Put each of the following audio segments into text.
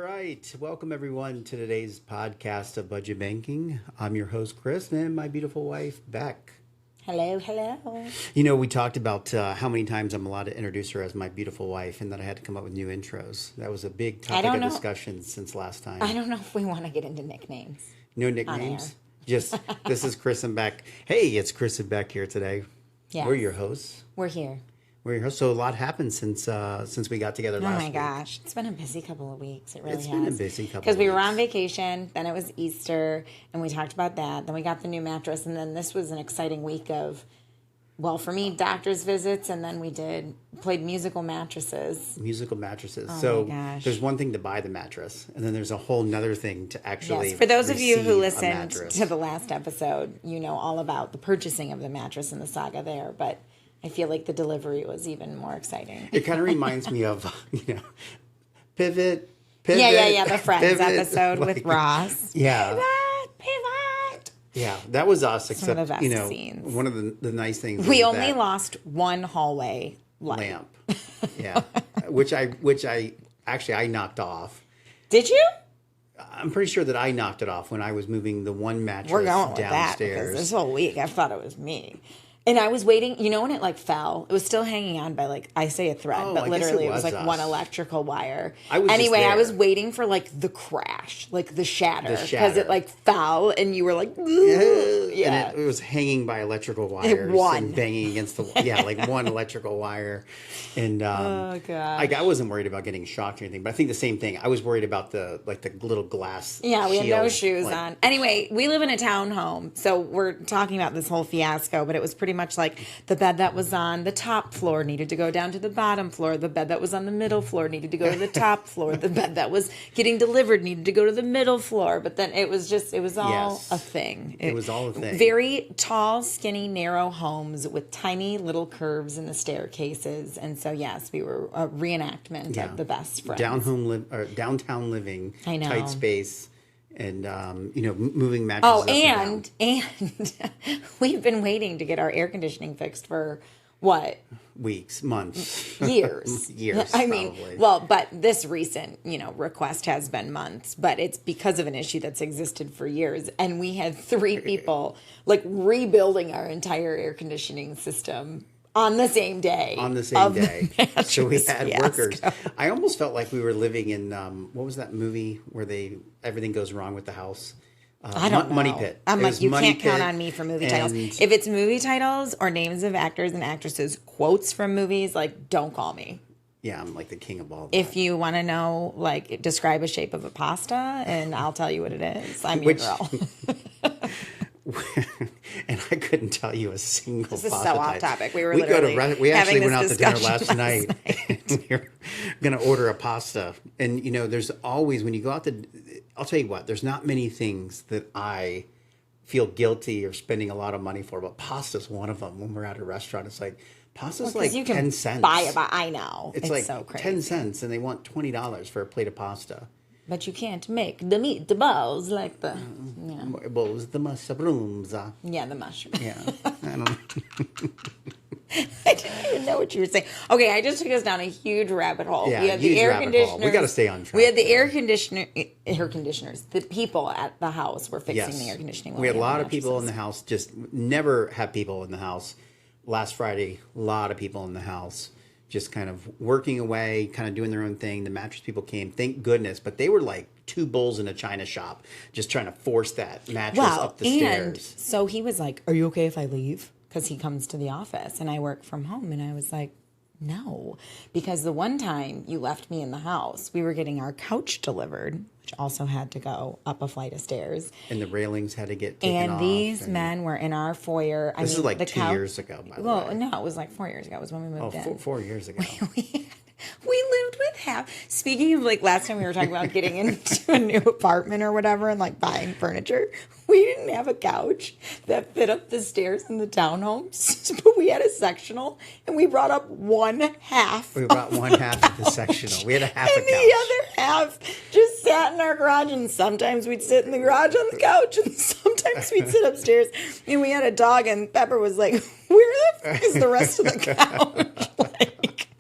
right. Welcome, everyone, to today's podcast of Budget Banking. I'm your host, Chris, and my beautiful wife, Beck. Hello, hello. You know, we talked about how many times I'm allowed to introduce her as my beautiful wife and that I had to come up with new intros. That was a big topic of discussion since last time. I don't know if we want to get into nicknames. No nicknames? Just, this is Chris and Beck. Hey, it's Chris and Beck here today. Yes. We're your hosts. We're here. So a lot happened since we got together last week. Oh my gosh. It's been a busy couple of weeks. It really has. It's been a busy couple of weeks. Because we were on vacation, then it was Easter, and we talked about that. Then we got the new mattress, and then this was an exciting week of, well, for me, doctor's visits, and then we played musical mattresses. Musical mattresses. Oh my gosh. There's one thing to buy the mattress, and then there's a whole nother thing to actually For those of you who receive a listened mattress. to the last episode, you know all about the purchasing of the mattress and the saga there, but I feel like the delivery was even more exciting. It kind of reminds me of, Pivot. Yeah, the Friends Pivot, episode with Ross. Yeah. Pivot. Yeah, that was us, except, of the best scenes. one of the nice things We was only that lost one hallway lamp. Yeah, which I actually knocked off. Did you? I'm pretty sure that I knocked it off when I was moving the one mattress We're going with that downstairs. because this whole week I thought it was me. And I was waiting, when it fell, it was still hanging on by I say a thread, Oh, but I guess literally it was was one us. electrical wire. I was anyway, just there. I was waiting for the crash, the shatter, because shatter. it fell and you were like, And it was hanging by electrical wires won. and banging against the wall. One electrical wire. And Oh, God. I wasn't worried about getting shocked or anything, but I think the same thing. I was worried about the little glass. Yeah, we had no shield, shoes on. Anyway, we live in a townhome, so we're talking about this whole fiasco, but it was pretty much like the bed that was on the top floor needed to go down to the bottom floor. The bed that was on the middle floor needed to go to the top floor. The bed that was getting delivered needed to go to the middle floor. But then it was all a thing. It was all a thing. Very tall, skinny, narrow homes with tiny little curves in the staircases. And so, yes, we were a reenactment of the best friends. Downtown living, I know. tight space. And, moving mattresses up and we've been waiting to get our air conditioning fixed for what? Weeks, months. Years. Years, I mean, probably. but this recent, request has been months, but it's because of an issue that's existed for years. And we had 3 people rebuilding our entire air conditioning system on the same day. So we had fiasco. workers. I almost felt like we were living in, what was that movie where everything goes wrong with the house? I don't know. Money Pit. I'm It like, was you Money can't count Pit, on me for movie titles. and- If it's movie titles or names of actors and actresses, quotes from movies, don't call me. Yeah, I'm like the king of all that. If you want to know, describe a shape of a pasta, and I'll tell you what it is. I'm your girl. And I couldn't tell you a single This is pasta so off type. topic. We actually went out to dinner last discussion night. And we were going to order a pasta. And, there's always, when you go out I'll tell you what, there's not many things that I feel guilty or spending a lot of money for, but pasta's one of them. When we're at a restaurant, it's like, pasta's you 10 cents. buy it, I know. It's like so crazy. 10 cents, and they want $20 for a plate of pasta. But you can't make the meatballs like the... Well, it was the mushrooms. Yeah, the mushroom. Yeah. I don't know. I didn't even know what you were saying. Okay, I just took us down a huge rabbit hole. Yeah, we had huge the air rabbit hole. conditioners. We gotta stay on track We had the there. air conditioners. The people at the house were fixing the air conditioning. We had a lot of people in the house. Just never have people in the house. Last Friday, a lot of people in the house, just kind of working away, kind of doing their own thing. The mattress people came, thank goodness, but they were like 2 bulls in a china shop, just trying to force that mattress up the and stairs. so he was like, "Are you okay if I leave?" Because he comes to the office and I work from home, and I was like, "No," because the one time you left me in the house, we were getting our couch delivered, which also had to go up a flight of stairs. And the railings had to get taken And off. these men were in our foyer. This is like 2 years ago, by the way. No, it was like 4 years ago. It was when we moved in. 4 years ago. We lived with half. Speaking of last time we were talking about getting into a new apartment or whatever and buying furniture, we didn't have a couch that fit up the stairs in the townhomes, but we had a sectional and we brought up one half. We brought one half of the sectional. We had a half a couch. And the other half just sat in our garage, and sometimes we'd sit in the garage on the couch, and sometimes we'd sit upstairs. And we had a dog, and Pepper was like, "Where the fuck is the rest of the couch?"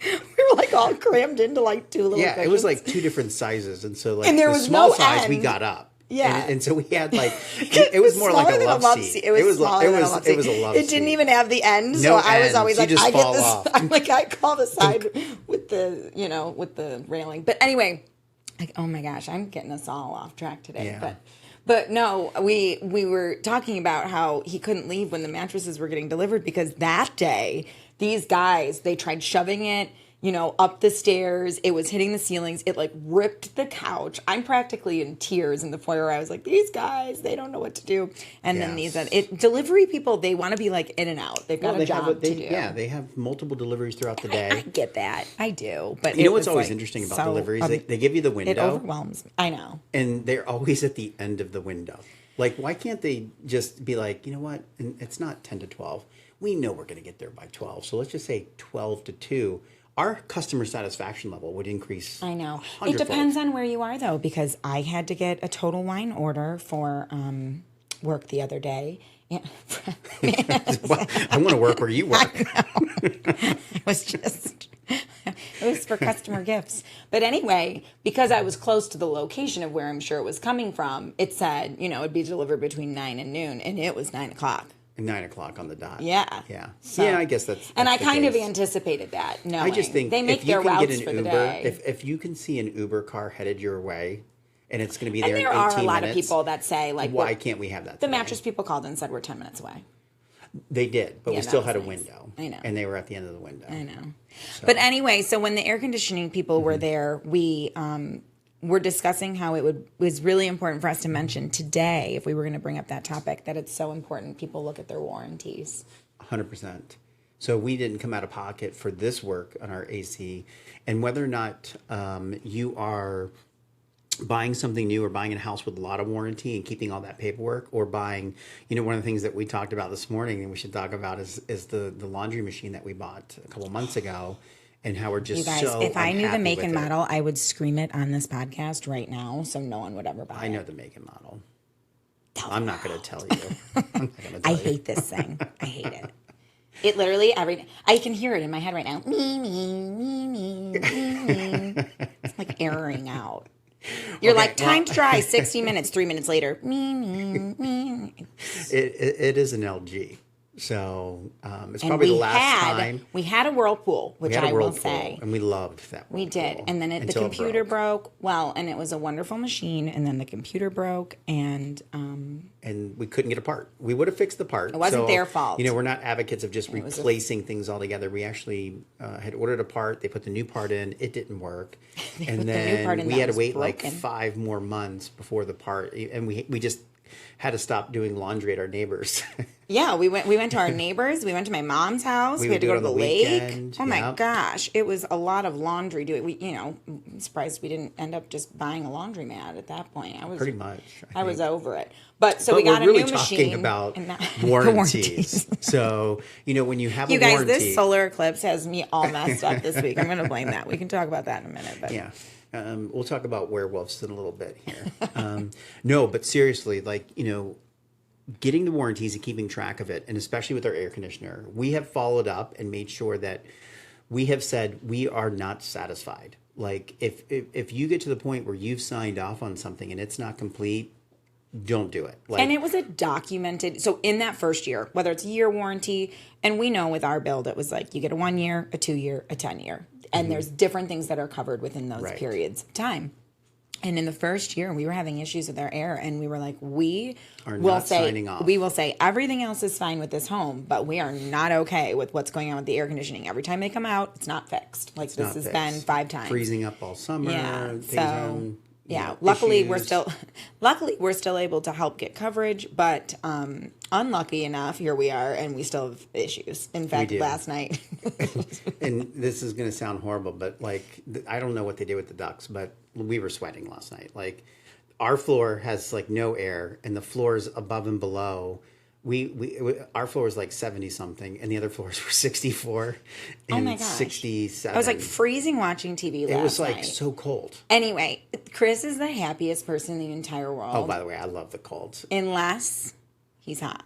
We were like all crammed into like two little Yeah, cushions. it was like two different sizes, and so like And there the was small no size we end. got up. Yeah. And so we had like it was more like Smaller a than love seat. It was smaller than a love seat. It was a love It didn't seat. even have the end, so No I was end, always so you like, just I get fall this. off. I'm like, I call the side with the, with the railing. But anyway, like, oh my gosh, I'm getting us all off track today. Yeah. But no, we were talking about how he couldn't leave when the mattresses were getting delivered because that day, these guys, they tried shoving it, up the stairs. It was hitting the ceilings. It like ripped the couch. I'm practically in tears in the foyer. I was like, these guys, they don't know what to do. And then delivery people, they want to be like in and out. They've got a job to do. Yeah, they have multiple deliveries throughout the day. I get that. I do. But You know what's always interesting about deliveries? They give you the window. It overwhelms me. I know. And they're always at the end of the window. Like, why can't they just be like, you know what? And it's not 10 to 12. We know we're going to get there by 12. So let's just say 12 to 2. Our customer satisfaction level would increase. I know. 100-fold. It depends on where you are, though, because I had to get a total line order for work the other day. Yeah. I want to work where you work. It was for customer gifts. But anyway, because I was close to the location of where I'm sure it was coming from, it said, it'd be delivered between 9 and noon, and it was 9 o'clock. 9 o'clock on the dot. Yeah. Yeah. So, yeah, I guess that's and I the kind of case. anticipated that. No, I just think they make if you their can routes get an for Uber, the day. if you can see an Uber car headed your way, and it's going to be And there in there 18 are a lot minutes, of people that say, like, why can't we have that the today? mattress people called and said we're 10 minutes away. They did, but Yeah, we that still was had a nice. window. I know. And they were at the end of the window. I know. But anyway, so when the air conditioning people were there, we were discussing how it was really important for us to mention today, if we were going to bring up that topic, that it's so important people look at their warranties. 100%. So we didn't come out of pocket for this work on our AC. And whether or not you are buying something new or buying a house with a lot of warranty and keeping all that paperwork, or buying, one of the things that we talked about this morning and we should talk about is the laundry machine that we bought a couple months ago, and how we're just You guys, so if I knew the unhappy make with and it. model, I would scream it on this podcast right now so no one would ever buy it. I know the make and model. I'm not going to tell you. I'm not going to tell I you. hate this thing. I hate it. It literally, I can hear it in my head right now. Me, me, me, me, me, me. It's like erroring out. You're Okay, like, time to dry, 60 minutes, 3 minutes later. Me, me, me. It is an LG. So it's And probably the last time. we had a Whirlpool, which We had a I will Whirlpool, say. and we loved that. We did. Whirlpool And then the until it computer broke. Well, and it was a wonderful machine. And then the computer broke. And and we couldn't get a part. We would have fixed the part. It wasn't their fault. We're not advocates of just replacing things altogether. We actually had ordered a part. They put the new part in. It didn't work. put And the new then part in we that had to was wait broken. like 5 more months before the part. And we just had to stop doing laundry at our neighbors. yeah, we went to our neighbors. We went to my mom's house. We would had to do go it to on the the lake. weekend. Oh my Yep. gosh. It was a lot of laundry. I'm surprised we didn't end up just buying a laundromat at that point. Pretty much. I was think. over it. But so But we got we're really a new talking machine. about and not- warranties. So, when you have You a guys, warranty. this solar eclipse has me all messed up this week. I'm going to blame that. We can talk about that in a minute. But Yeah. We'll talk about werewolves in a little bit here. No, but seriously, getting the warranties and keeping track of it, and especially with our air conditioner, we have followed up and made sure that we have said we are not satisfied. Like if you get to the point where you've signed off on something and it's not complete, don't do it. And it was a documented, so in that first year, whether it's a year warranty, and we know with our build, it was like you get a 1 year, a 2 year, a 10 year. And there's different things that are covered within those Right. periods of time. And in the first year, we were having issues with our air, and we were like, we will signing off. say everything else is fine with this home, but we are not okay with what's going on with the air conditioning. Every time they come out, it's not fixed. Like this not has fixed. been 5 times. Freezing up all summer. Yeah. things So on, yeah, luckily issues. we're still able to help get coverage, but unlucky enough, here we are, and we still have issues. In fact, do. last night. And this is going to sound horrible, but I don't know what they did with the ducts, but we were sweating last night. Like our floor has no air, and the floors above and below. Our floor was 70 something, and the other floors were 64 and Oh my gosh. 67. I was freezing watching TV last it was night. so cold. Anyway, Chris is the happiest person in the entire world. Oh, by the way, I love the cold. Unless he's hot.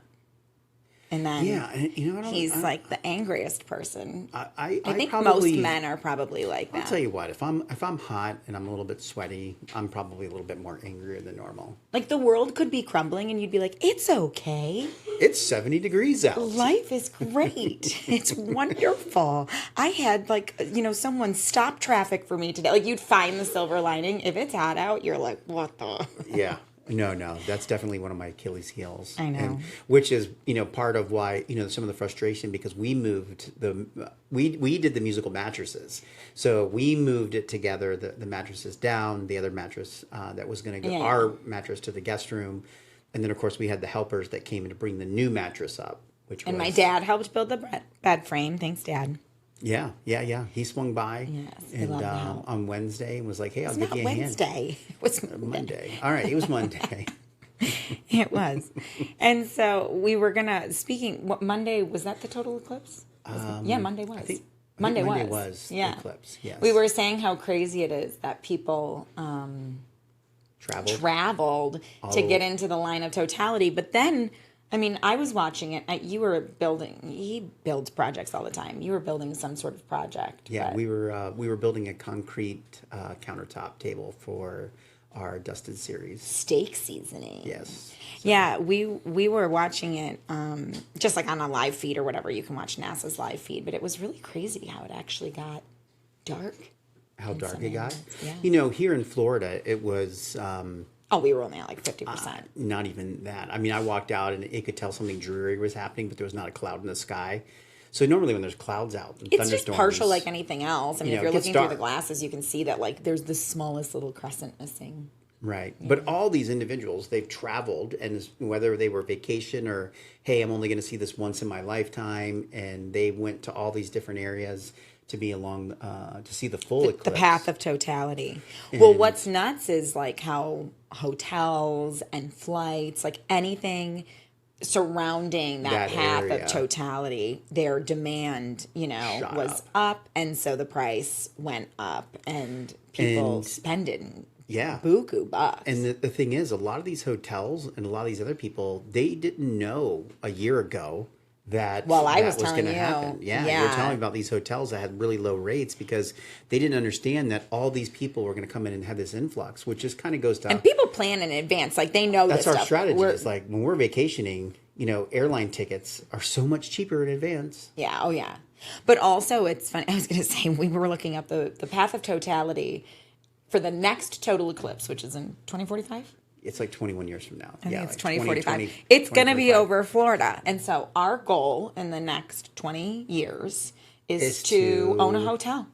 And then and, he's like the angriest person. I think probably, most men are probably like that. I'll tell you what, if I'm hot and I'm a little bit sweaty, I'm probably a little bit more angrier than normal. Like the world could be crumbling and you'd be like, it's okay. It's 70 degrees out. Life is great. It's wonderful. I had someone stop traffic for me today. Like you'd find the silver lining. If it's hot out, you're like, what the? Yeah. No, that's definitely one of my Achilles heels. I know. And, which is, part of why, some of the frustration, because we moved we did the musical mattresses. So we moved it together, the mattresses down, the other mattress that was going to go, our mattress to the guest room. And then, of course, we had the helpers that came in to bring the new mattress up, and my dad helped build the bed frame. Thanks, Dad. Yeah. He swung by and on Wednesday and was like, "Hey, I'll give you a Wednesday. hand." It was Monday. All right, it was Monday. It was. And so we were gonna Monday was that the total eclipse? Monday was. I think Monday was the yeah. eclipse. Yes. We were saying how crazy it is that people traveled to get into the line of totality, but then. I mean, I was watching it. He builds projects all the time. You were building some sort of project. Yeah, we were building a concrete countertop table for our Dusted series. Steak seasoning. Yes. So. Yeah, we were watching it just like on a live feed or whatever. You can watch NASA's live feed. But it was really crazy how it actually got dark. How dark it got? Yeah. Here in Florida, it was... we were only at like 50%. Not even that. I mean, I walked out and it could tell something dreary was happening, but there was not a cloud in the sky. So normally when there's clouds out, and it's just partial like anything else. I mean, if you're looking dark through the glasses, you can see that like there's the smallest little crescent missing. Right. Yeah. But all these individuals, they've traveled, and whether they were vacation or, hey, I'm only going to see this once in my lifetime, and they went to all these different areas to be along to see the full eclipse. The path of totality. Well, what's nuts is like how hotels and flights, like anything surrounding that path of totality, their demand, was up, and so the price went up, and people spending buku bucks. And the thing is, a lot of these hotels and a lot of these other people, they didn't know a year ago that was going to happen. Yeah, you were telling me about these hotels that had really low rates because they didn't understand that all these people were going to come in and have this influx, which just kind of goes to... And people plan in advance. Like, they know that's this our stuff. strategy. It's like, when we're vacationing, airline tickets are so much cheaper in advance. Yeah, oh yeah. But also, it's funny. I was going to say, we were looking up the path of totality for the next total eclipse, which is in 2045. It's like 21 years from now. I think it's 2045. It's going to be over Florida. And so our goal in the next 20 years is to own a hotel.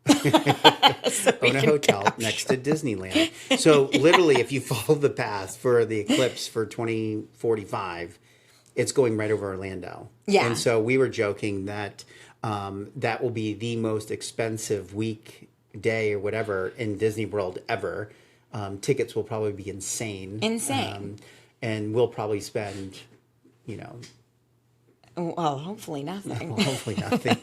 Own a hotel next to Disneyland. So literally, if you follow the path for the eclipse for 2045, it's going right over Orlando. Yeah. And so we were joking that that will be the most expensive weekday or whatever in Disney World ever. Tickets will probably be insane. And we'll probably spend, Well, hopefully nothing. Hopefully nothing.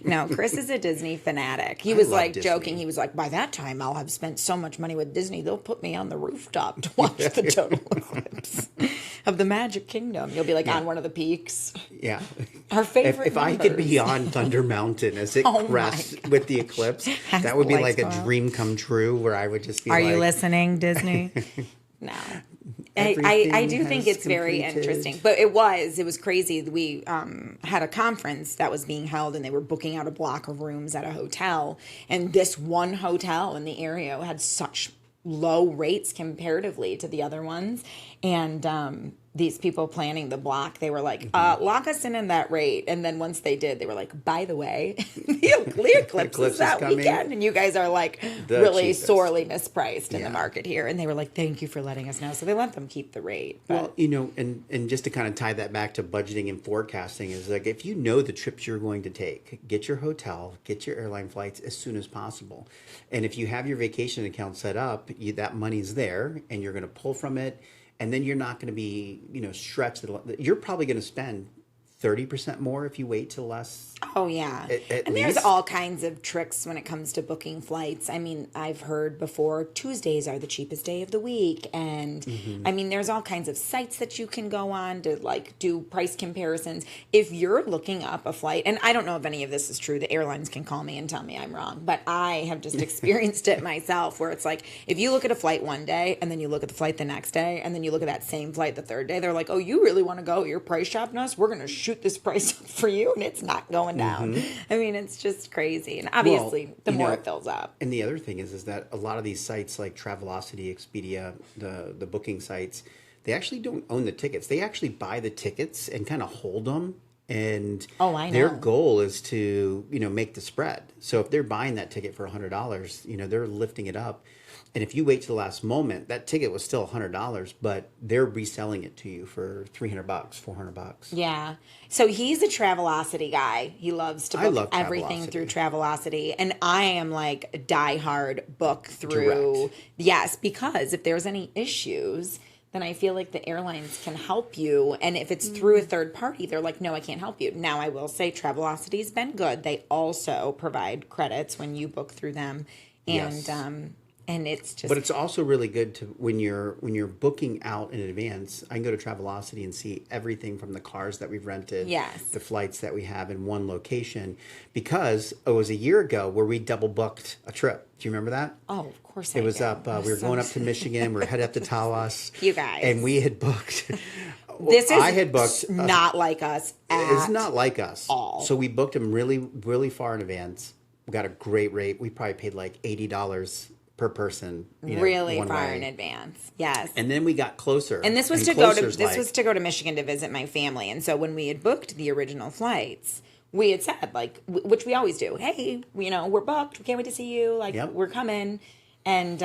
No, Chris is a Disney fanatic. He was like joking. He was like, by that time, I'll have spent so much money with Disney, they'll put me on the rooftop to watch the total eclipse of the Magic Kingdom. You'll be like on one of the peaks. Yeah. Our favorite If I could be on Thunder Mountain as it crests with the eclipse, that would be like a dream come true where I would just be Are you listening, Disney? No. I do think it's very interesting, but it was crazy. We had a conference that was being held, and they were booking out a block of rooms at a hotel, and this one hotel in the area had such low rates comparatively to the other ones, and these people planning the block, they were like, lock us in that rate. And then once they did, they were like, by the way, the eclipse is that weekend. And you guys are like really cheapest. Sorely mispriced in the market here. And they were like, thank you for letting us know. So they let them keep the rate. But. Well, and just to kind of tie that back to budgeting and forecasting is like, if you know the trips you're going to take, get your hotel, get your airline flights as soon as possible. And if you have your vacation account set up, that money's there and you're going to pull from it. And then you're not going to be, stretched. You're probably going to spend 30% more if you wait till last. Oh, yeah. At And there's least. all kinds of tricks when it comes to booking flights. I mean, I've heard before Tuesdays are the cheapest day of the week. And I mean, there's all kinds of sites that you can go on to like do price comparisons. If you're looking up a flight, and I don't know if any of this is true, the airlines can call me and tell me I'm wrong, but I have just experienced it myself where it's like, if you look at a flight one day and then you look at the flight the next day and then you look at that same flight the third day, they're like, oh, you really want to go? You're price shopping us? We're going to shoot this price up for you, and it's not going down. I mean, it's just crazy. And obviously, the more it fills up. And the other thing is that a lot of these sites like Travelocity, Expedia, the booking sites, they actually don't own the tickets. They actually buy the tickets and kind of hold them. And I know. their goal is to, make the spread. So if they're buying that ticket for $100, they're lifting it up. And if you wait to the last moment, that ticket was still $100, but they're reselling it to you for $300, $400. Yeah. So he's a Travelocity guy. He loves to book everything through Travelocity. And I am like a diehard book through. Direct. Yes, because if there's any issues, then I feel like the airlines can help you. And if it's through a third party, they're like, no, I can't help you. Now, I will say Travelocity's been good. They also provide credits when you book through them. And Yes. and it's just... But it's also really good to when you're booking out in advance. I can go to Travelocity and see everything from the cars that we've rented, Yes. the flights that we have in one location. Because it was a year ago where we double booked a trip. Do you remember that? Oh, of course It was up. We were going up to Michigan. We were headed up to Tawas. You guys. And we had booked. This is I had booked. not like us It's not like us. all. So we booked them really, really far in advance. We got a great rate. We probably paid like $80 per person. Really one far way. in advance. Yes. And then we got closer. And this was to go to Michigan to visit my family. And so when we had booked the original flights, we had said like, which we always do, hey, we're booked. We can't wait to see you. Like, Yep. we're coming. And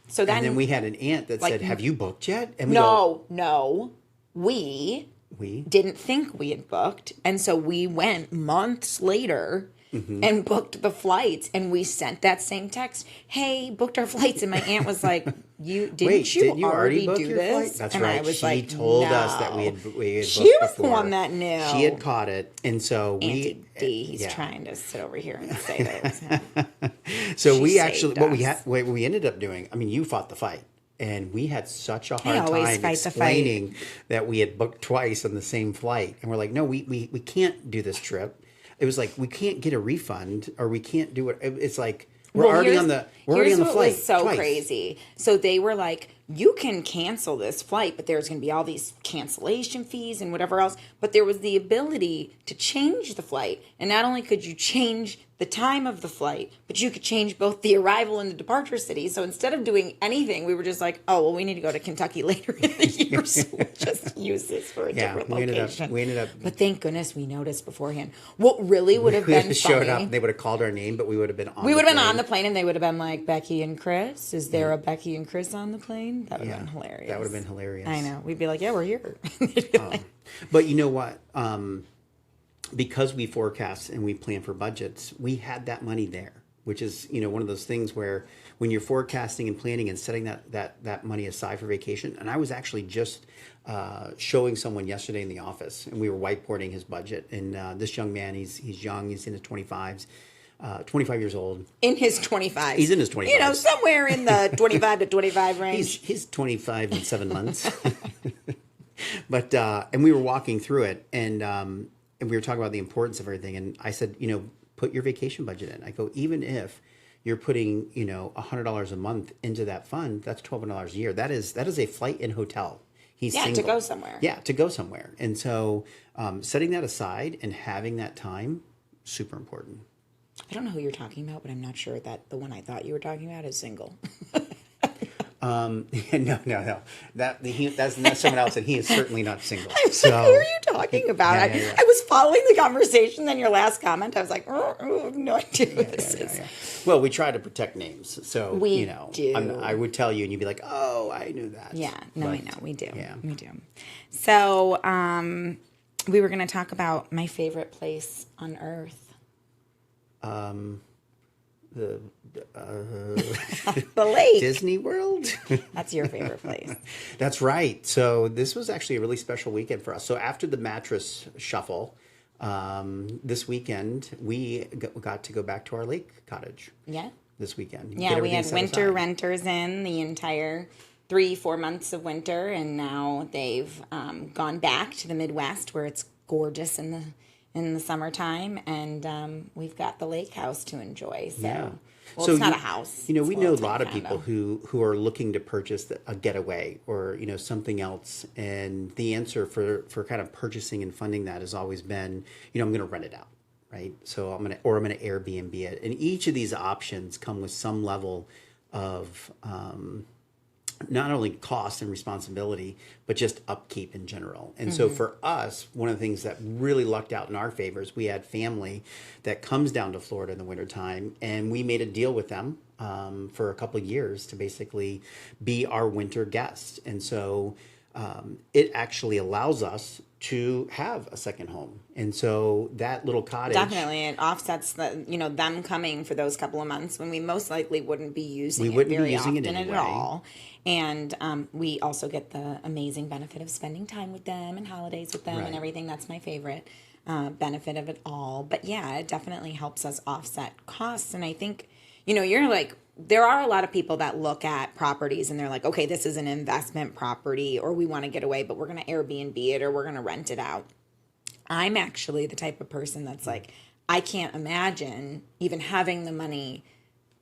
so then, And then we had an aunt that said, "Have you booked yet?" And we no, we we didn't think we had booked. And so we went months later and booked the flights, and we sent that same text, hey, booked our flights. And my aunt was like, didn't you already book do your this? flight? That's and right. I was she like, told no. us that we had She booked was the before. one that knew. She had caught it. And so Auntie D, he's yeah. trying to sit over here and say that it was him. So She we saved actually, us. what we ended up doing, I mean, you fought the fight. And we had such a hard always time fight the explaining that we had booked twice on the same flight. And we're like, no, we can't do this trip. It was like, we can't get a refund, or we can't do it. It's like, we're already on the flight. Here's what was so twice. crazy. So they were like, you can cancel this flight, but there's going to be all these cancellation fees and whatever else. But there was the ability to change the flight. And not only could you change the time of the flight, but you could change both the arrival and the departure city. So instead of doing anything, we were just like, oh, well, we need to go to Kentucky later in the year. So we'll just use this for a different location. We ended up. But thank goodness we noticed beforehand. What really would have been showed funny, up. They would have called our name, but we would have been on. we would have been plane. on the plane, and they would have been like, Becky and Chris. Is there a Becky and Chris on the plane? That would have been hilarious. That would have been hilarious. I know. We'd be like, yeah, we're here. They'd be like, But you know what? Because we forecast and we plan for budgets, we had that money there, which is, one of those things where when you're forecasting and planning and setting that money aside for vacation. And I was actually just showing someone yesterday in the office, and we were whiteboarding his budget. And this young man, he's young, he's in his 25s. 25 years old. in his 25s. He's in his 25s. Somewhere in the 25 to 25 range. He's 25 and 7 months. But and we were walking through it, and we were talking about the importance of everything. And I said, put your vacation budget in. I go, even if you're putting, $100 a month into that fund, that's $1,200 a year. That is a flight and hotel. He's single. to go somewhere. Yeah, to go somewhere. And so setting that aside and having that time, super important. I don't know who you're talking about, but I'm not sure that the one I thought you were talking about is single. No. That's someone else, and he is certainly not single. I was like, who are you talking about? Yeah. I was following the conversation, then your last comment, I was like, I have no idea who this is. Yeah. Well, we try to protect names, so We do. I would tell you, and you'd be like, "Oh, I knew that." Yeah, no, I But, know, we do. Yeah. We do. So, we were going to talk about my favorite place on earth. the The lake. Disney World. That's your favorite place. That's right. So this was actually a really special weekend for us. So after the mattress shuffle, this weekend we got to go back to our lake cottage. Yeah. This weekend. Yeah, we had winter renters in the entire 3-4 months of winter, and now they've gone back to the Midwest where it's gorgeous in the summertime, and we've got the lake house to enjoy. So, Yeah. well, So it's not a house. You know, we It's know a little lot of tiny people condo. who are looking to purchase a getaway or, you know, something else. And the answer for kind of purchasing and funding that has always been, you know, I'm going to rent it out, right? So I'm going to Airbnb it. And each of these options come with some level of not only cost and responsibility, but just upkeep in general. And so for us, one of the things that really lucked out in our favor is we had family that comes down to Florida in the wintertime, and we made a deal with them for a couple of years to basically be our winter guest. And so it actually allows us to have a second home. And so that little cottage. Definitely, it offsets them coming for those couple of months when we most likely wouldn't be using We wouldn't be very using it often anyway. at all. And we also get the amazing benefit of spending time with them and holidays with them Right. and everything. That's my favorite benefit of it all. But yeah, it definitely helps us offset costs. And I think, you're like, there are a lot of people that look at properties and they're like, okay, this is an investment property, or we want to get away, but we're going to Airbnb it or we're going to rent it out. I'm actually the type of person that's like, I can't imagine even having the money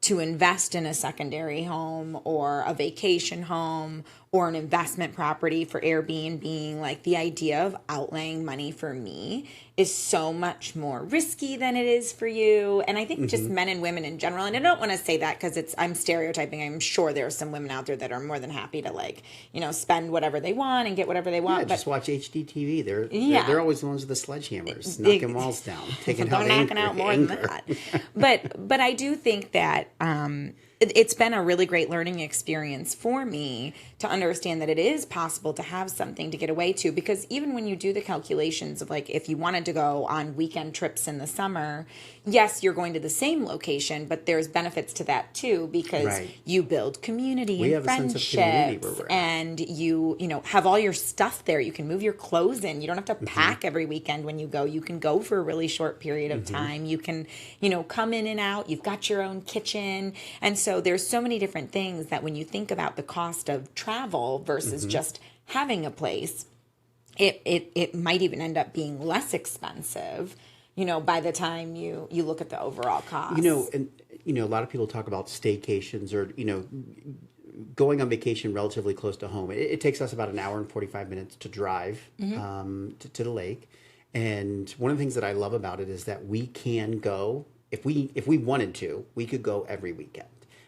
to invest in a secondary home or a vacation home or an investment property for Airbnb. Like, the idea of outlaying money for me is so much more risky than it is for you. And I think just men and women in general, and I don't want to say that because I'm stereotyping. I'm sure there are some women out there that are more than happy to spend whatever they want and get whatever they want. Yeah, but just watch HDTV. Yeah. They're always the ones with the sledgehammers, knocking walls down, taking out knocking out more than that. But I do think that it's been a really great learning experience for me to understand that it is possible to have something to get away to, because even when you do the calculations of like, if you wanted to go on weekend trips in the summer, yes, you're going to the same location, but there's benefits to that too, because Right. you build community We and have a sense of community friendships, where we're at. and you have all your stuff there. You can move your clothes in. You don't have to pack every weekend when you go. You can go for a really short period of time. You can, come in and out. You've got your own kitchen. And so there's so many different things that when you think about the cost of travel versus just having a place, it might even end up being less expensive, by the time you look at the overall cost. A lot of people talk about staycations or, going on vacation relatively close to home. It takes us about an hour and 45 minutes to drive to the lake. And one of the things that I love about it is that we can go, if we wanted to, we could go every weekend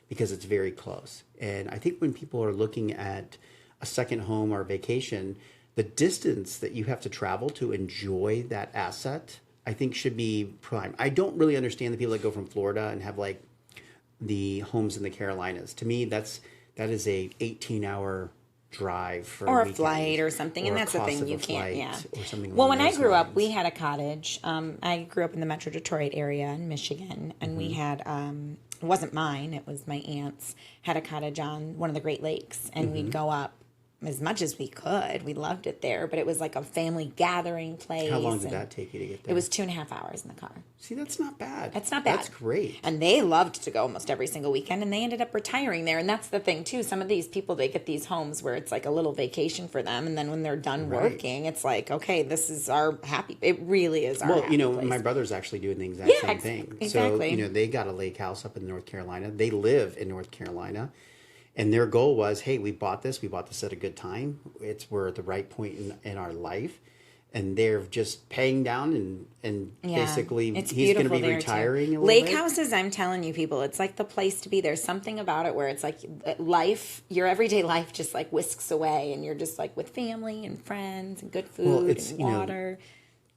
because it's very close. And I think when people are looking at a second home or vacation, the distance that you have to travel to enjoy that asset, I think should be prime. I don't really understand the people that go from Florida and have like the homes in the Carolinas. To me, that is a 18-hour drive for or a a weekend, flight or something, and a that's the cost thing of you a can't. flight Yeah. or something Well, along when I those grew up, lines. we had a cottage. I grew up in the Metro Detroit area in Michigan, and we had it wasn't mine; it was my aunt's. Had a cottage on one of the Great Lakes, and we'd go up as much as we could. We loved it there, but it was like a family gathering place. How long did and that take you to get there? It was 2.5 hours in the car. See, that's not bad. That's not bad. That's great. And they loved to go almost every single weekend, and they ended up retiring there. And that's the thing too. Some of these people, they get these homes where it's like a little vacation for them, and then when they're done Right. working, it's like, okay, this is our happy. It really is our. Well, happy place. my brother's actually doing the exact Yeah, same thing. exactly. So, they got a lake house up in North Carolina. They live in North Carolina. And their goal was, hey, we bought this at a good time. We're at the right point in our life. And they're just paying down and Yeah, basically it's he's going to beautiful be there, retiring too. a little Lake bit. houses, I'm telling you, people, it's like the place to be. There's something about it where it's like life, your everyday life just like whisks away, and you're just like with family and friends and good food and water.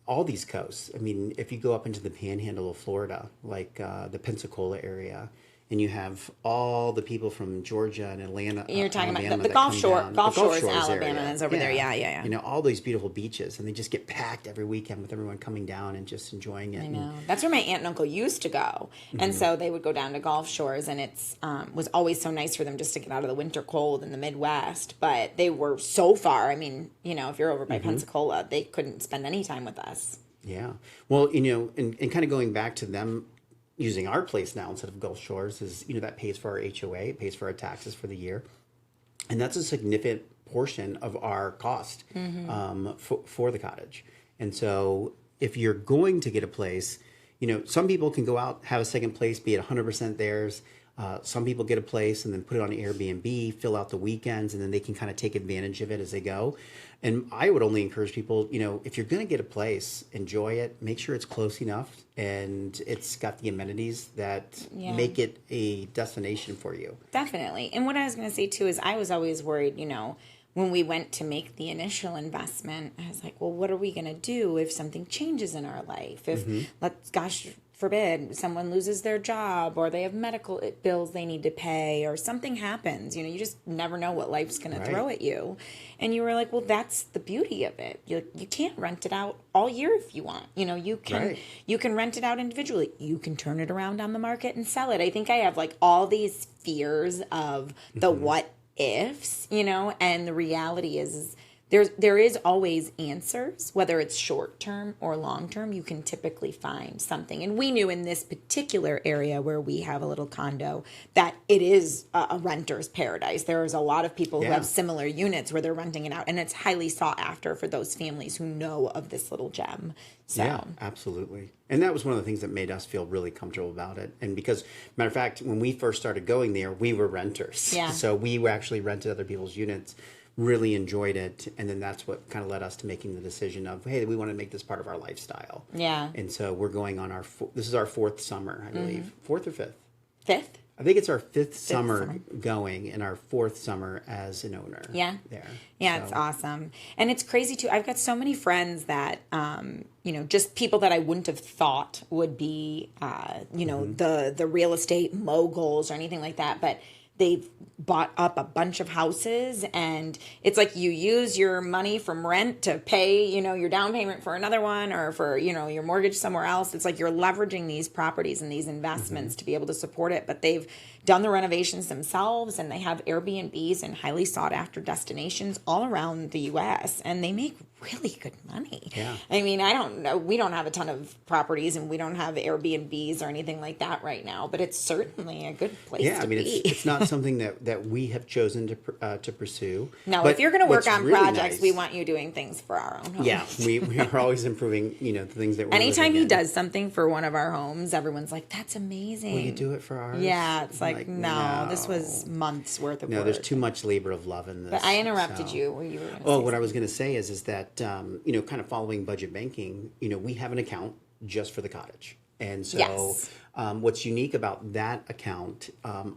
All these coasts. I mean, if you go up into the panhandle of Florida, like the Pensacola area, and you have all the people from Georgia and Atlanta. You're talking Alabama about the that Gulf come Shore, down. Gulf The Shores, Shores Alabama area. is over there. Yeah. You know, all these beautiful beaches, and they just get packed every weekend with everyone coming down and just enjoying it. I know. That's where my aunt and uncle used to go. And so they would go down to Gulf Shores, and it's was always so nice for them just to get out of the winter cold in the Midwest. But they were so far. I mean, you know, if you're over by Pensacola, they couldn't spend any time with us. Yeah. Well, you know, and kind of going back to them using our place now instead of Gulf Shores is, you know, that pays for our HOA, it pays for our taxes for the year. And that's a significant portion of our cost for the cottage. And so if you're going to get a place, you know, some people can go out, have a second place, be it 100% theirs. Some people get a place and then put it on Airbnb, fill out the weekends, and then they can kind of take advantage of it as they go. And I would only encourage people, you know, if you're going to get a place, enjoy it, make sure it's close enough and it's got the amenities that make it a destination for you. Definitely. And what I was going to say too is I was always worried, you know, when we went to make the initial investment, I was like, well, what are we going to do if something changes in our life? If, gosh forbid, someone loses their job or they have medical bills they need to pay or something happens. You know, you just never know what life's going to throw at you. And you were like, well, that's the beauty of it. You can't rent it out all year if you want. You know, you can rent it out individually. You can turn it around on the market and sell it. I think I have like all these fears of the what ifs, you know, and the reality is there is always answers, whether it's short term or long term. You can typically find something. And we knew in this particular area where we have a little condo that it is a renter's paradise. There is a lot of people who have similar units where they're renting it out, and it's highly sought after for those families who know of this little gem. So. Yeah, absolutely. And that was one of the things that made us feel really comfortable about it. And because, matter of fact, when we first started going there, we were renters. Yeah. So we actually rented other people's units, really enjoyed it. And then that's what kind of led us to making the decision of, hey, we want to make this part of our lifestyle. Yeah. And so we're going on this is our fourth summer, I believe. Fourth or fifth? Fifth? I think it's our fifth summer going and our fourth summer as an owner. Yeah. There. Yeah, it's awesome. And it's crazy too. I've got so many friends that, you know, just people that I wouldn't have thought would be, you know, the real estate moguls or anything like that. But they've bought up a bunch of houses, and it's like you use your money from rent to pay, you know, your down payment for another one or for, you know, your mortgage somewhere else. It's like you're leveraging these properties and these investments to be able to support it. But they've done the renovations themselves, and they have Airbnbs in highly sought after destinations all around the U.S. and they make really good money. Yeah. I mean, I don't know. We don't have a ton of properties and we don't have Airbnbs or anything like that right now, but it's certainly a good place to be. It's not something that we have chosen to pursue. No, but if you're going to work on really projects, nice, we want you doing things for our own home. Yeah, we are always improving, you know, the things that we're Anytime living he in. does something for one of our homes, everyone's like, that's amazing. Will you do it for ours? Yeah, it's I'm like, no, this was months worth of work. No, there's too much labor of love in this. But I interrupted you. What you were going to say. Oh, what I was going to say is that, you know, kind of following budget banking, you know, we have an account just for the cottage. And so what's unique about that account,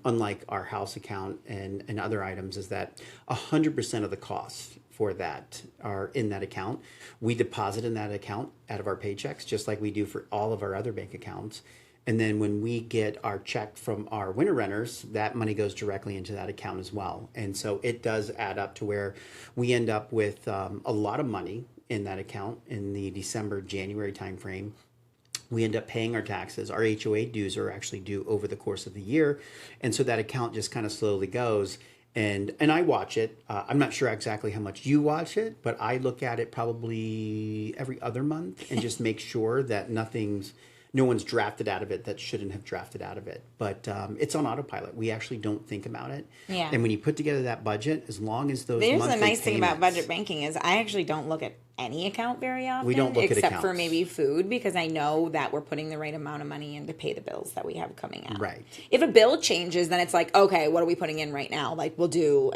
unlike our house account and other items, is that 100% of the costs for that are in that account. We deposit in that account out of our paychecks, just like we do for all of our other bank accounts. And then when we get our check from our winter renters, that money goes directly into that account as well. And so it does add up to where we end up with a lot of money in that account in the December, January timeframe. We end up paying our taxes. Our HOA dues are actually due over the course of the year. And so that account just kind of slowly goes. And I watch it. I'm not sure exactly how much you watch it, but I look at it probably every other month and just make sure that no one's drafted out of it that shouldn't have drafted out of it. But it's on autopilot. We actually don't think about it. Yeah. And when you put together that budget, as long as those Here's monthly the nice thing about payments- budget banking is I actually don't look at any account very often. We don't look at except for accounts. maybe food, because I know that we're putting the right amount of money in to pay the bills that we have coming out. Right. If a bill changes, then it's like, okay, what are we putting in right now? Like we'll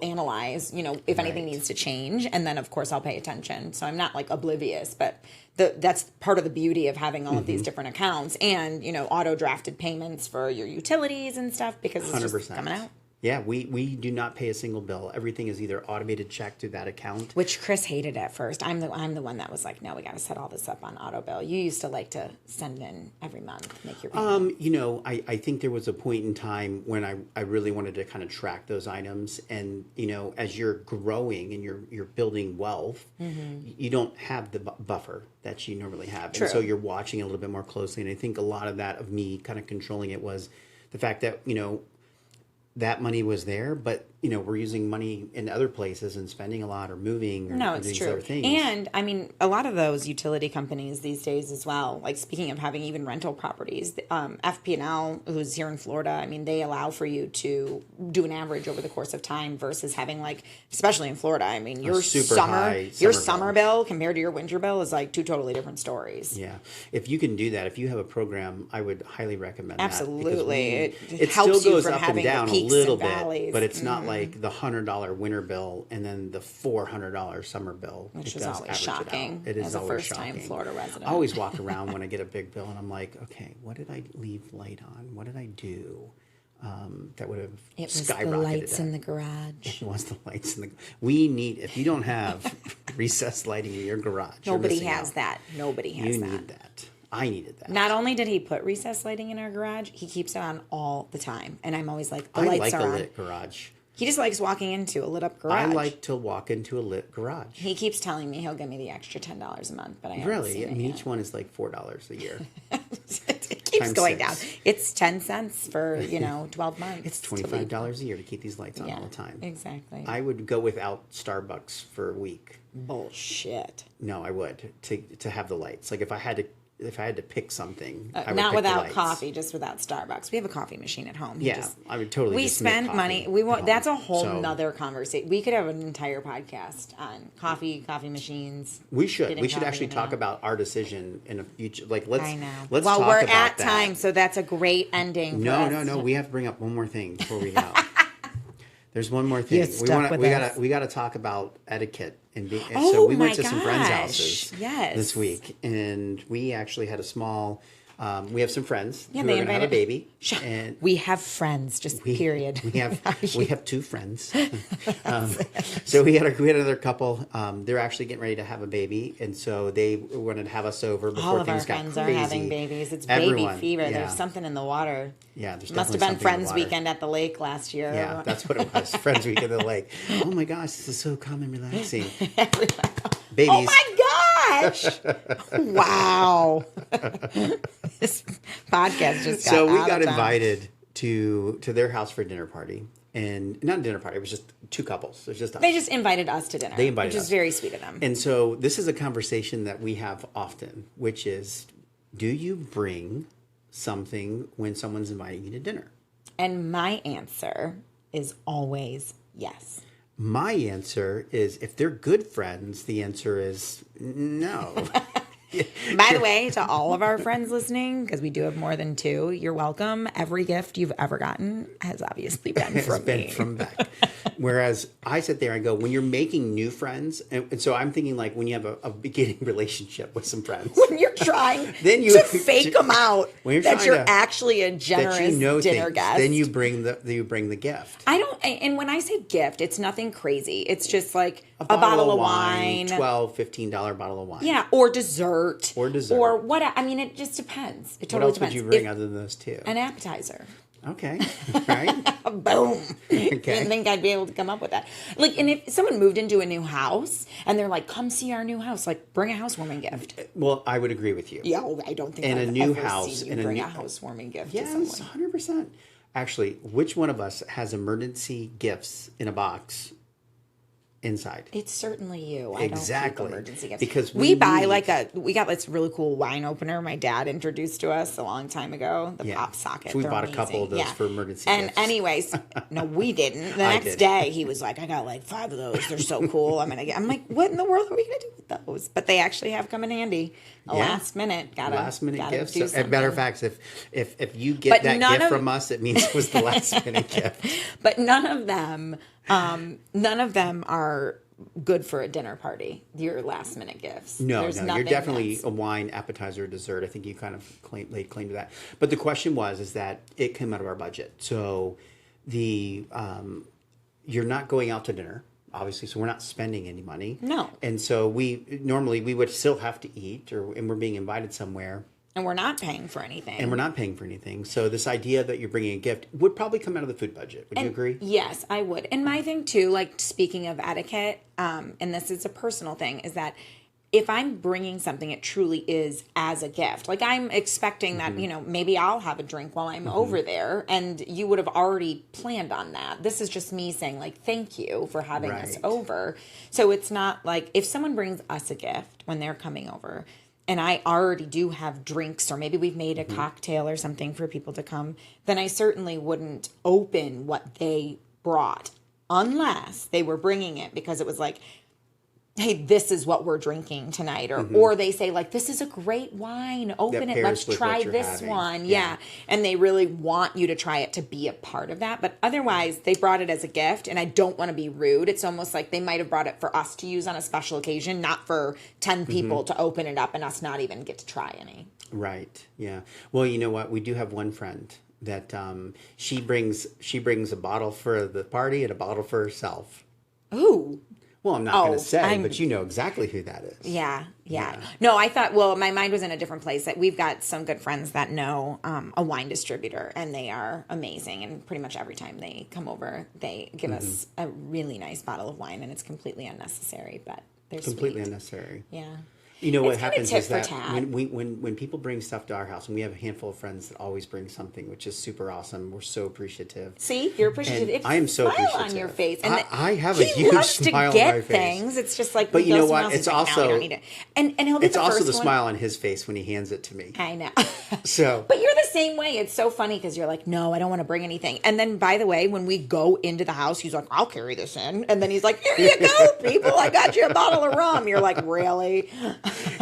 analyze, you know, if anything needs to change, and then of course I'll pay attention. So I'm not like oblivious, but that's part of the beauty of having all of these different accounts and, you know, auto drafted payments for your utilities and stuff, because it's 100%. just coming out. Yeah, we do not pay a single bill. Everything is either automated check to that account. Which Chris hated at first. I'm the one that was like, no, we got to set all this up on auto bill. You used to like to send it in every month, make your payment. I think there was a point in time when I really wanted to kind of track those items. And, as you're growing and you're building wealth, you don't have the buffer that you normally have. True. And so you're watching a little bit more closely. And I think a lot of that of me kind of controlling it was the fact that, that money was there, but we're using money in other places and spending a lot or moving or It's these true. other things. And I mean, a lot of those utility companies these days as well, like speaking of having even rental properties, FP&L, who's here in Florida, I mean, they allow for you to do an average over the course of time versus having like, especially in Florida, I mean, your super high summer bill compared to your winter bill is like two totally different stories. Yeah. If you can do that, if you have a program, I would highly recommend Absolutely. that. It helps still you goes from up and having down the a peaks little and bit, valleys. but it's not like the $100 winter bill and then the $400 summer bill. Which It is does always average shocking it out. It is as a always first-time shocking. Florida resident. I always walk around when I get a big bill and I'm like, okay, what did I leave light on? What did I do? That would have It was skyrocketed the lights that. in the garage. It was the lights in the. We need. If you don't have recessed lighting in your garage, you're Nobody missing has out. that. Nobody has You that. need that. I needed that. Not only did he put recessed lighting in our garage, he keeps it on all the time. And I'm always like, the I lights like are a on. lit garage. He just likes walking into a lit up garage. I like to walk into a lit garage. He keeps telling me he'll give me the extra $10 a month, but I haven't Really? seen I it mean, yet. each one is like $4 a year. It keeps Times going 6. down. It's 10 cents for, 12 months. It's to leave. $25 a year to keep these lights on Yeah, all the time. exactly. I would go without Starbucks for a week. Bullshit. No, I would to have the lights. Like if I had to pick something, I would Not pick the without lights. coffee, just without Starbucks. We have a coffee machine at home. He Yeah, just- I would totally. we just make spend coffee money. We want. at That's a home. whole So, nother conversation. We could have an entire podcast on coffee machines. We should. getting We should coffee actually in the talk mail. about our decision in a future. Like let's. I know. Let's well, talk we're about at that. time, so that's a great ending. No, for no, us. no. We have to bring up one more thing before we go. There's one more thing. You're stuck with us. We gotta talk about etiquette and Oh, so we went my to some friends' gosh. houses Yes. this week, and we actually had a small. We have some friends Yeah, who they are going to have a invited- baby, and We have friends. Just period. we have two friends. So we had another couple. They're actually getting ready to have a baby, and so they wanted to have us over before All of our things got friends crazy. are having babies. It's Everyone, baby fever. yeah. There's something in the water. Yeah, there's Must definitely have been something in the Friends water. Weekend at the lake last year. Yeah, that's what it was. Friends Weekend at the lake. Oh my gosh, this is so calm and relaxing. Babies. Oh my gosh! Wow. This podcast just got So we out got of town. invited to their house for a dinner party, and not a dinner party. It was just two couples. It was just us. They just invited us to dinner. They invited which us. is very sweet of them. And so this is a conversation that we have often, which is, do you bring something when someone's inviting you to dinner? And my answer is always yes. My answer is, if they're good friends, the answer is no. By the way, to all of our friends listening, because we do have more than two, you're welcome. Every gift you've ever gotten has obviously been Has from been me. from Beck. Whereas I sit there and go, when you're making new friends, and so I'm thinking like when you have a beginning relationship with some friends. When you're trying Then you- to fake them out When you're that trying you're to- actually a generous that you know dinner things, guest. then you bring the gift. I don't, and when I say gift, it's nothing crazy. It's just like a bottle of wine. $12, $15 bottle of wine. Yeah, or dessert. Or dessert. Or what, I mean, it just depends. It What totally else depends. would you bring If- other than those two? an appetizer. Okay. Right? Boom. Okay. Didn't think I'd be able to come up with that. Like, and if someone moved into a new house and they're like, come see our new house, like, bring a housewarming gift. Well, I would agree with you. Yeah, I don't think In a I've new ever house, seen you in a bring new- a housewarming gift to Yes, someone. 100%. Actually, which one of us has emergency gifts in a box inside? It's certainly you. I Exactly. don't keep emergency gifts. Because we buy need- we got this really cool wine opener my dad introduced to us a long time ago. The Yeah. pop socket. So we They're bought a couple of amazing. those for emergency And gifts. anyways, no, we didn't. The I next did. day he was like, I got like 5 of those. They're so cool. I'm like, what in the world are we gonna do with those? But they actually have come in handy. Yeah. Last minute. Last minute gotta gifts. do So, matter of something. fact, if you get But that none gift of- from us, it means it was the last minute gift. But none of them are good for a dinner party. Your last minute gifts. No, There's you're nothing definitely that's- a wine, appetizer, dessert. I think you kind of laid claim to that. But the question is that it came out of our budget. So you're not going out to dinner, obviously, so we're not spending any money. No. And so we would still have to eat, and we're being invited somewhere. And we're not paying for anything. And we're not paying for anything. So this idea that you're bringing a gift would probably come out of the food budget. Would you agree? Yes, I would. And my thing too, like speaking of etiquette, and this is a personal thing, is that if I'm bringing something, it truly is as a gift. Like I'm expecting that, maybe I'll have a drink while I'm over there, and you would have already planned on that. This is just me saying like, thank you for having us over. So it's not like if someone brings us a gift when they're coming over, and I already do have drinks, or maybe we've made a cocktail or something for people to come, then I certainly wouldn't open what they brought unless they were bringing it because it was like, hey, this is what we're drinking tonight. Or they say like, this is a great wine. Open it. Let's try this one. Yeah. And they really want you to try it to be a part of that. But otherwise, they brought it as a gift. And I don't want to be rude. It's almost like they might have brought it for us to use on a special occasion, not for 10 people to open it up and us not even get to try any. Right. Yeah. Well, you know what? We do have one friend that she brings a bottle for the party and a bottle for herself. Ooh. Well, I'm not going to say, but you know exactly who that is. Yeah. No, I thought, well, my mind was in a different place. That we've got some good friends that know a wine distributor, and they are amazing. And pretty much every time they come over, they give us a really nice bottle of wine, and it's completely unnecessary, but they're completely sweet. unnecessary. Yeah. You know what happens is that tat. when people bring stuff to our house, and we have a handful of friends that always bring something, which is super awesome. We're so appreciative. See, you're appreciative. And I am so appreciative. Smile on your face, and I have a huge smile on my face. Things. It's just like, but you know what? It's also and he'll be it's the also first the one. smile on his face when he hands it to me. I know. So, but you're the same way. It's so funny because you're like, no, I don't want to bring anything. And then, by the way, when we go into the house, he's like, I'll carry this in. And then he's like, here you go, people. I got you a bottle of rum. You're like, really?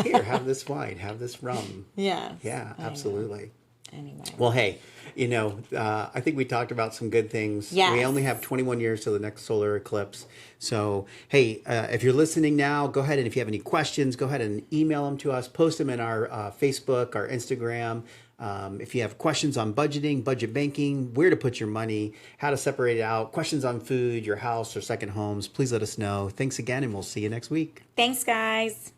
Here, have this wine, have this rum. Yeah. Yeah, absolutely. Anyway. Well, hey, I think we talked about some good things. Yes. We only have 21 years till the next solar eclipse. So, hey, if you're listening now, go ahead, and if you have any questions, go ahead and email them to us. Post them in our Facebook, our Instagram. If you have questions on budgeting, budget banking, where to put your money, how to separate it out, questions on food, your house or second homes, please let us know. Thanks again, and we'll see you next week. Thanks, guys.